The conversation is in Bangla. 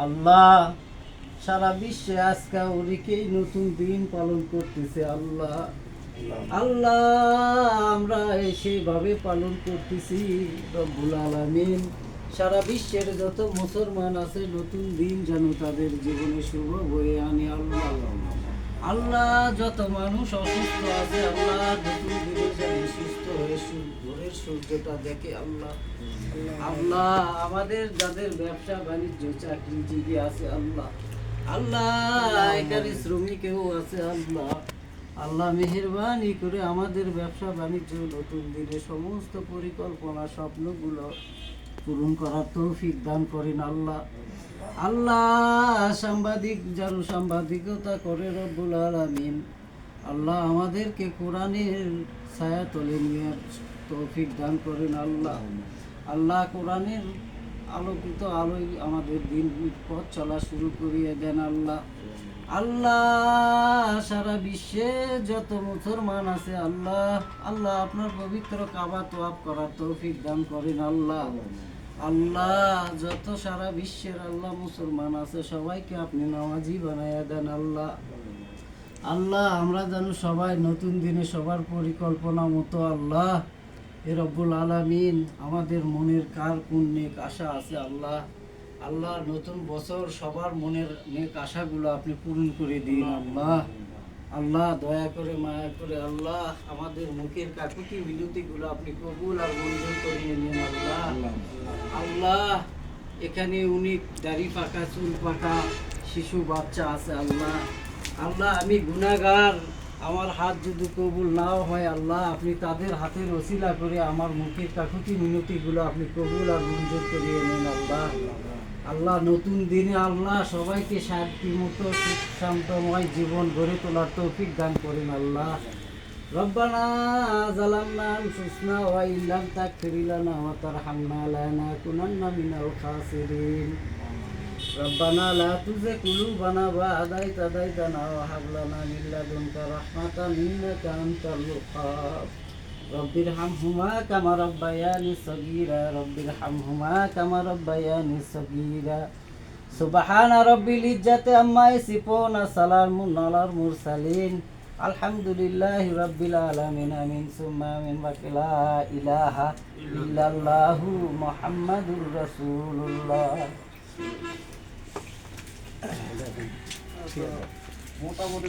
আল্লাহ সারা বিশ্বে আজকে ওরিকেই নতুন দিন পালন করতেছে। আল্লাহ আল্লাহ আমরা সেইভাবে পালন করতেছি। রব্বুল আলামিন সারা বিশ্বের যত মুসলমান আছে নতুন দিন যেন তাদের জীবনে শুভ বয়ে আনে। আল্লাহ আল্লাহ যত মানুষ অসুস্থ আছে আল্লাহ নতুন দিনে যেন সুস্থ হয়ে ভোরের সূর্যটা দেখে। আল্লাহ আল্লাহ আমাদের যাদের ব্যবসা বাণিজ্য চাকরিজীবী আছে আল্লাহ আল্লাহ এখানে শ্রমিকেও আছে আল্লাহ আল্লাহ মেহেরবানি করে আমাদের ব্যবসা বাণিজ্য নতুন দিনে সমস্ত পরিকল্পনা স্বপ্নগুলো পূরণ করার তৌফিক দান করেন। আল্লাহ আল্লাহ সাংবাদিক যারা সাংবাদিকতা করে রব্বুল আলামিন আল্লাহ আমাদেরকে কোরআনের ছায়া তলে নিয়ে তৌফিক দান করেন। আল্লাহ আল্লাহ কোরআনের আলোকিত আলোয় আমাদের দিন পথ চলা শুরু করিয়ে দেন। আল্লাহ আল্লাহ সারা বিশ্বে যত মুসলমান আছে আল্লাহ আল্লাহ আপনার পবিত্র কাবা তোয়াফ করার তৌফিক দান করেন। আল্লাহ আল্লাহ যত সারা বিশ্বের আল্লাহ মুসলমান আছে সবাইকে আপনি নামাজি বানাইয়া দেন। আল্লাহ আল্লাহ আমরা যেন সবাই নতুন দিনে সবার পরিকল্পনা মতো আল্লাহ এ রব্বুল আলামিন আমাদের মনের কার কোন নেক আশা আছে আল্লাহ আল্লাহ নতুন বছর সবার মনের নেক আশাগুলো আপনি পূরণ করে দিন। আল্লাহ আল্লাহ দয়া করে মায়া করে আল্লাহ আমাদের মুখের কাকুতি মিনতিগুলো আপনি কবুল আর মঞ্জুর করিয়ে নিন। আল্লাহ আল্লাহ এখানে অনেক দাড়ি পাকা চুল পাকা শিশু বাচ্চা আছে আল্লাহ আল্লাহ আমি গুনাহগার আমার হাত যদি কবুল নাও হয় আল্লাহ আপনি তাদের হাতের ওসিলা করে আমার মুখের কাকুতি মিনতিগুলো আপনি কবুল আর মঞ্জুর করিয়ে নিন। আল্লাহ আল্লাহ নতুন দিনে আল্লাহ সবাইকে শান্তি মতো সুখ শান্তময় জীবন গড়ে তোলার তৌফিক দান করেন। আল্লাহ রব্বানা জালামনা আনফুসনা ওয়া ইল্লাম তাগফির লানা ওয়া তারহামনা লানাকুনান্না মিনাল খাসিরিন রব্বানা লা তুযিগ কুলুবানা বা'দা ইয হাদাইতানা ওয়া হাব লানা মিন লাদুনকা রাহমাতান ইন্নাকা আনতাল ওয়াহ্হাব রব্বিরহামহুমা কামা রাব্বায়ানি সগীরা রব্বিরহামহুমা কামা রাব্বায়ানি সগীরা সুবহানা রাব্বিল ইজ্জাতি আম্মা ইয়াসিফুন সালামুন আলাল মুরসালিন আলহামদুলিল্লাহি রাব্বিল আলামিন আমিন সুম্মা আমিন ওয়া লা ইলাহা ইল্লাল্লাহু মুহাম্মাদুর রাসূলুল্লাহ। মোটামুটি